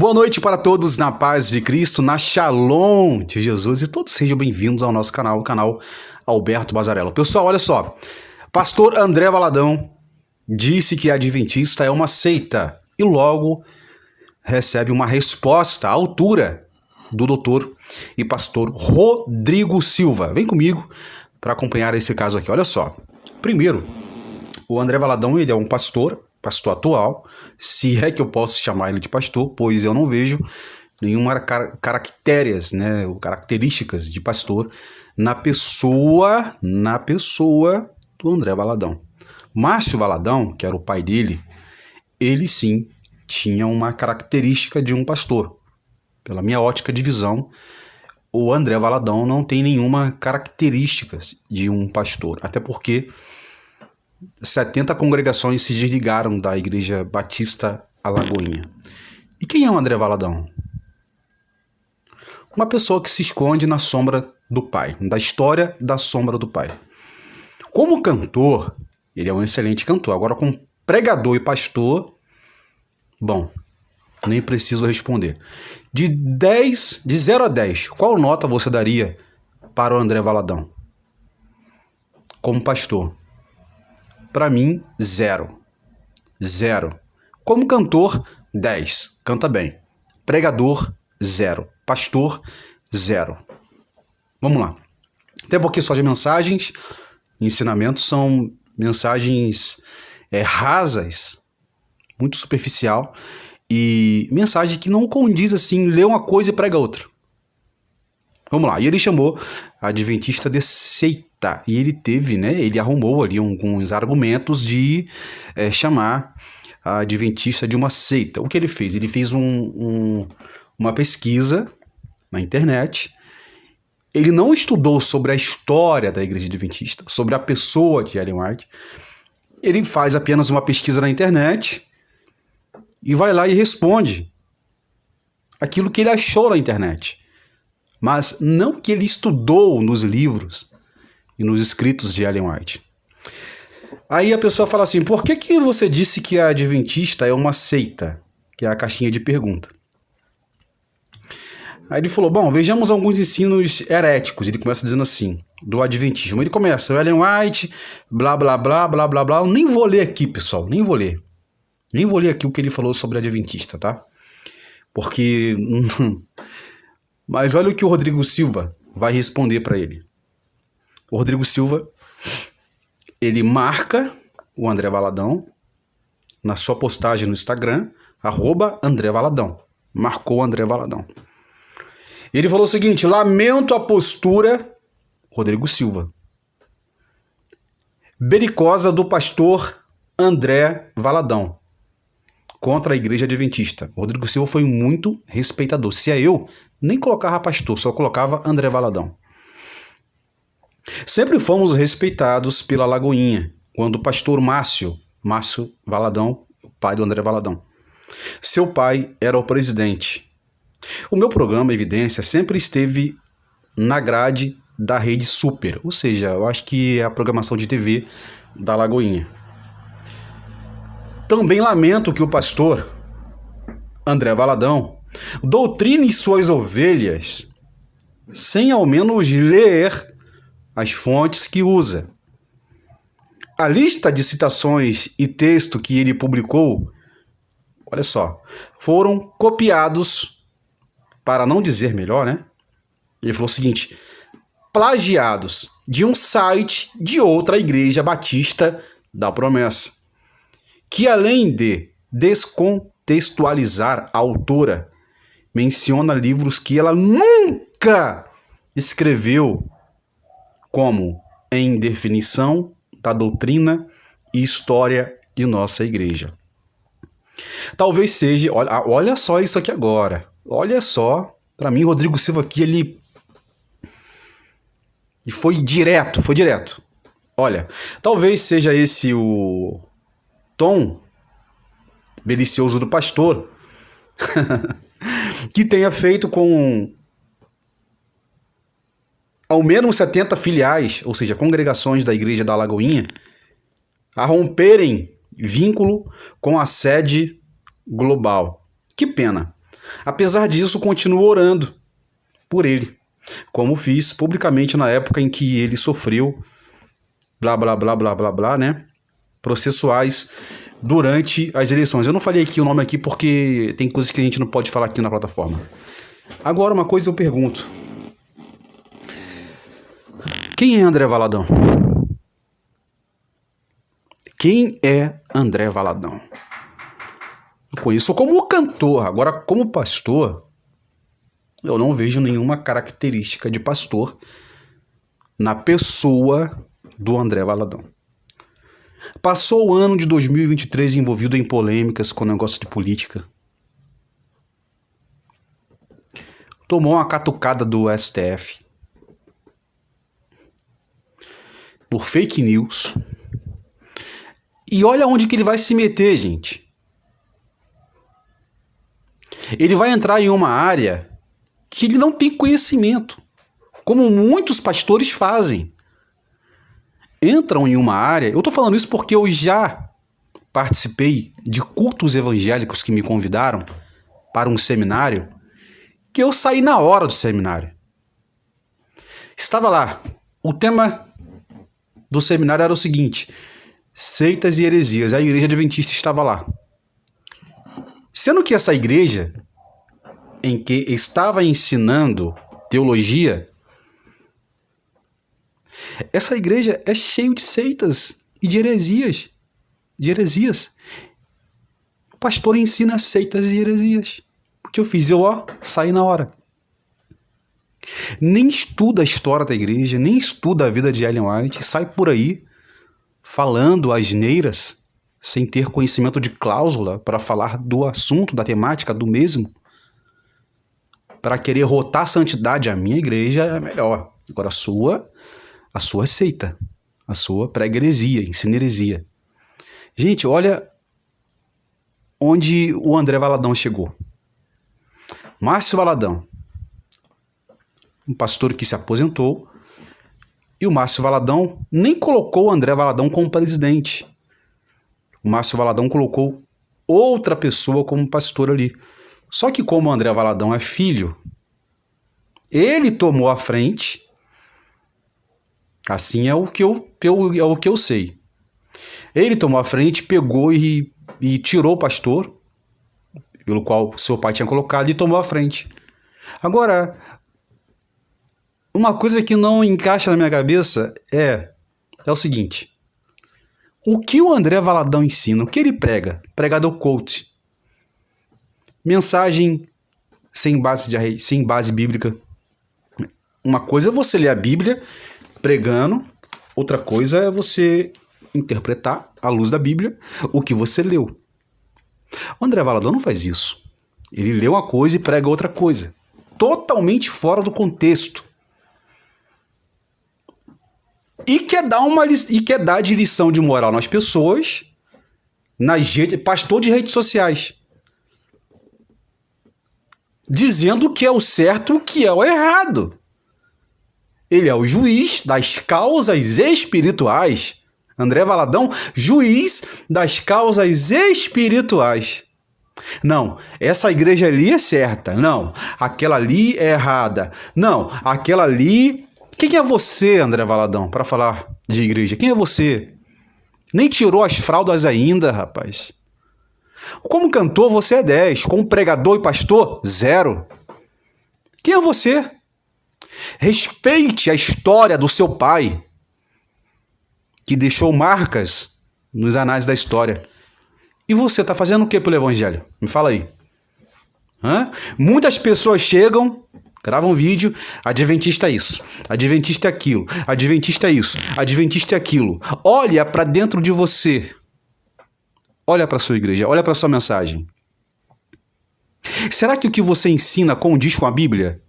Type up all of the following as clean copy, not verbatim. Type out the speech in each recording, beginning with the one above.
Boa noite para todos na paz de Cristo, na Shalom de Jesus, e todos sejam bem-vindos ao nosso canal, o canal Alberto Bazzarello. Pessoal, olha só, pastor André Valadão disse que a adventista é uma seita e logo recebe uma resposta à altura do doutor e pastor Rodrigo Silva. Vem comigo para acompanhar esse caso aqui. Olha só, primeiro, o André Valadão, ele é um pastor atual, se é que eu posso chamar ele de pastor, pois eu não vejo nenhuma características de pastor na pessoa do André Valadão. Márcio Valadão, que era o pai dele, ele sim tinha uma característica de um pastor. Pela minha ótica de visão, o André Valadão não tem nenhuma característica de um pastor, até porque 70 congregações se desligaram da Igreja Batista Alagoinha. E quem é o André Valadão? Uma pessoa que se esconde na sombra do pai, da história da sombra do pai. Como cantor, ele é um excelente cantor. Agora, como pregador e pastor, bom, nem preciso responder. De 0 a 10, qual nota você daria para o André Valadão? Como pastor? Para mim, 0. Como cantor, 10. Canta bem. Pregador, 0. Pastor, 0. Vamos lá. Até porque só de mensagens, ensinamentos são mensagens rasas, muito superficial, e mensagem que não condiz assim, lê uma coisa e prega outra. Vamos lá. E ele chamou a adventista de seita. E ele ele arrumou ali alguns argumentos de chamar a adventista de uma seita. O que ele fez? Ele fez uma pesquisa na internet. Ele não estudou sobre a história da Igreja Adventista, sobre a pessoa de Ellen White. Ele faz apenas uma pesquisa na internet e vai lá e responde aquilo que ele achou na internet. Mas não que ele estudou nos livros e nos escritos de Ellen White. Aí a pessoa fala assim, por que você disse que a adventista é uma seita? Que é a caixinha de pergunta. Aí ele falou, bom, vejamos alguns ensinos heréticos. Ele começa dizendo assim, do adventismo. Ele começa, Ellen White, blá, blá, blá, blá, blá, blá. Eu nem vou ler aqui, pessoal, nem vou ler. Nem vou ler aqui o que ele falou sobre a adventista, tá? Porque... Mas olha o que o Rodrigo Silva vai responder para ele. O Rodrigo Silva, ele marca o André Valadão na sua postagem no Instagram, @André Valadão. Marcou o André Valadão. Ele falou o seguinte, lamento a postura, Rodrigo Silva, belicosa do pastor André Valadão contra a Igreja Adventista. O Rodrigo Silva foi muito respeitador. Se é eu, nem colocava pastor, só colocava André Valadão. Sempre fomos respeitados pela Lagoinha, quando o pastor Márcio Valadão, o pai do André Valadão, seu pai era o presidente. O meu programa Evidência sempre esteve na grade da Rede Super, ou seja, eu acho que é a programação de TV da Lagoinha. Também lamento que o pastor André Valadão doutrine suas ovelhas sem ao menos ler as fontes que usa. A lista de citações e texto que ele publicou, olha só, foram copiados, para não dizer melhor, né? Ele falou o seguinte, plagiados de um site de outra igreja batista da Promessa, que além de descontextualizar a autora, menciona livros que ela nunca escreveu, como Em Definição da Doutrina e História de Nossa Igreja. Talvez seja, olha só isso aqui agora, olha só, para mim Rodrigo Silva aqui, ele foi direto. Olha, talvez seja esse o tom delicioso do pastor que tenha feito com ao menos 70 filiais, ou seja, congregações da Igreja da Lagoinha, a romperem vínculo com a sede global. Que pena. Apesar disso, continuo orando por ele, como fiz publicamente na época em que ele sofreu blá, blá, blá, blá, blá, blá, né? Processuais durante as eleições. Eu não falei aqui o nome aqui porque tem coisas que a gente não pode falar aqui na plataforma. Agora, uma coisa eu pergunto. Quem é André Valadão? Quem é André Valadão? Eu conheço como cantor, agora como pastor, eu não vejo nenhuma característica de pastor na pessoa do André Valadão. Passou o ano de 2023 envolvido em polêmicas com negócio de política. Tomou uma catucada do STF. Por fake news. E olha onde que ele vai se meter, gente. Ele vai entrar em uma área que ele não tem conhecimento, como muitos pastores fazem. Entram em uma área... Eu tô falando isso porque eu já participei de cultos evangélicos que me convidaram para um seminário, que eu saí na hora do seminário. Estava lá. O tema do seminário era o seguinte: seitas e heresias. A igreja adventista estava lá. Sendo que essa igreja, em que estava ensinando teologia, essa igreja é cheia de seitas e de heresias. O pastor ensina seitas e heresias. O que eu fiz? Eu saí na hora. Nem estuda a história da igreja, nem estuda a vida de Ellen White, sai por aí falando asneiras, sem ter conhecimento de cláusula para falar do assunto, da temática, do mesmo. Para querer rotar a santidade, a minha igreja é melhor. Agora a sua seita, a sua prega heresia, ensina heresia. Gente, olha onde o André Valadão chegou. Márcio Valadão, um pastor que se aposentou, e o Márcio Valadão nem colocou o André Valadão como presidente. O Márcio Valadão colocou outra pessoa como pastor ali. Só que como o André Valadão é filho, ele tomou a frente. Assim é o que eu sei. Ele tomou a frente, pegou e tirou o pastor, pelo qual seu pai tinha colocado, e tomou a frente. Agora, uma coisa que não encaixa na minha cabeça é o seguinte: o que o André Valadão ensina? O que ele prega? Pregador coach. Mensagem sem base bíblica. Uma coisa é você ler a Bíblia pregando, outra coisa é você interpretar, à luz da Bíblia, o que você leu. O André Valadão não faz isso. Ele lê uma coisa e prega outra coisa. Totalmente fora do contexto. E quer dar de lição de moral nas pessoas, pastor de redes sociais, dizendo o que é o certo e o que é o errado. Ele é o juiz das causas espirituais. André Valadão, juiz das causas espirituais. Não, essa igreja ali é certa. Não, aquela ali é errada. Não, aquela ali... Quem é você, André Valadão, para falar de igreja? Quem é você? Nem tirou as fraldas ainda, rapaz. Como cantor, você é 10. Como pregador e pastor, 0. Quem é você? Respeite a história do seu pai, que deixou marcas nos anais da história. E você está fazendo o que pelo evangelho? Me fala aí. Muitas pessoas chegam, gravam vídeo, adventista é isso, adventista é aquilo, adventista é isso, adventista é aquilo. Olha para dentro de você. Olha para a sua igreja, olha para a sua mensagem. Será que o que você ensina condiz com a Bíblia?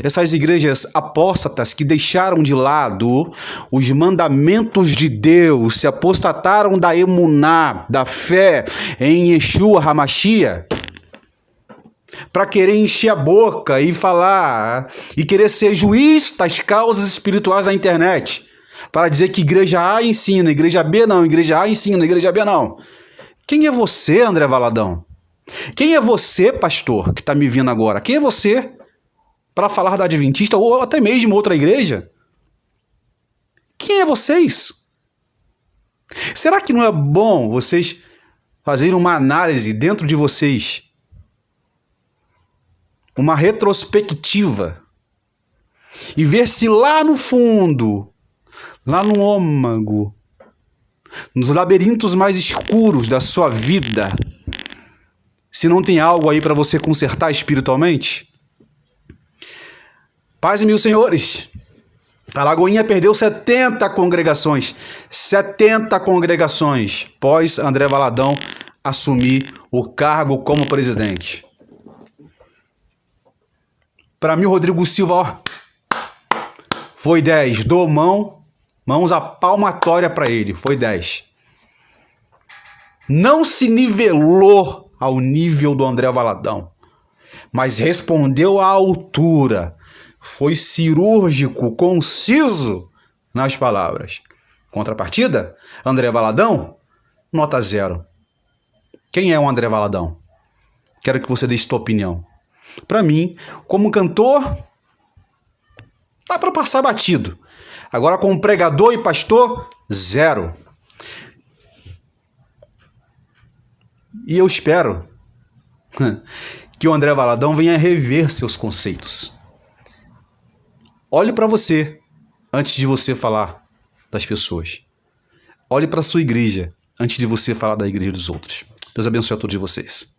Essas igrejas apóstatas que deixaram de lado os mandamentos de Deus, se apostataram da emuná, da fé em Yeshua HaMashiach, para querer encher a boca e falar, e querer ser juiz das causas espirituais da internet, para dizer que igreja A ensina, igreja B não, igreja A ensina, igreja B não. Quem é você, André Valadão? Quem é você, pastor, que está me vindo agora? Quem é você para falar da Adventista ou até mesmo outra igreja? Quem é vocês? Será que não é bom vocês fazerem uma análise dentro de vocês? Uma retrospectiva e ver se lá no fundo, lá no âmago, nos labirintos mais escuros da sua vida, se não tem algo aí para você consertar espiritualmente? Paz e mil senhores, a Lagoinha perdeu 70 congregações. 70 congregações pós André Valadão assumir o cargo como presidente. Para mim, o Rodrigo Silva, ó, foi 10. Dou mãos à palmatória para ele. Foi 10. Não se nivelou ao nível do André Valadão, mas respondeu à altura. Foi cirúrgico, conciso nas palavras. Contrapartida, André Valadão, nota 0. Quem é o André Valadão? Quero que você dê sua opinião. Para mim, como cantor, dá para passar batido. Agora, como pregador e pastor, 0. E eu espero que o André Valadão venha rever seus conceitos. Olhe para você antes de você falar das pessoas. Olhe para a sua igreja antes de você falar da igreja dos outros. Deus abençoe a todos vocês.